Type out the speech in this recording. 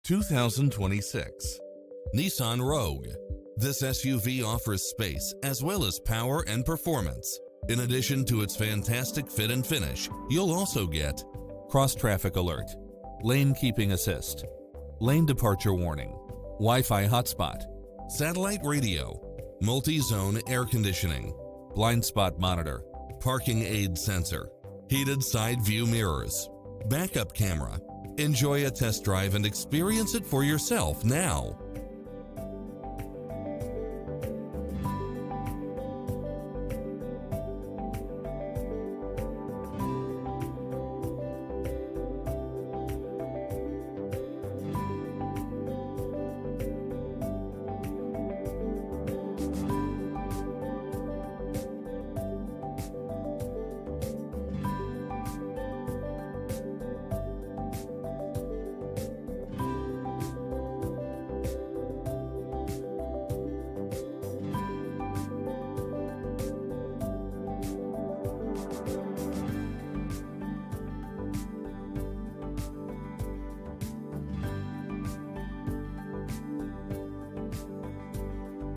2026 Nissan Rogue. This SUV offers space as well as power and performance. In addition to its fantastic fit and finish, you'll also get cross-traffic alert, lane keeping assist, lane departure warning, Wi-Fi hotspot, satellite radio, multi-zone air conditioning, blind spot monitor, parking aid sensor, heated side view mirrors, backup camera. Enjoy a test drive and experience it for yourself now.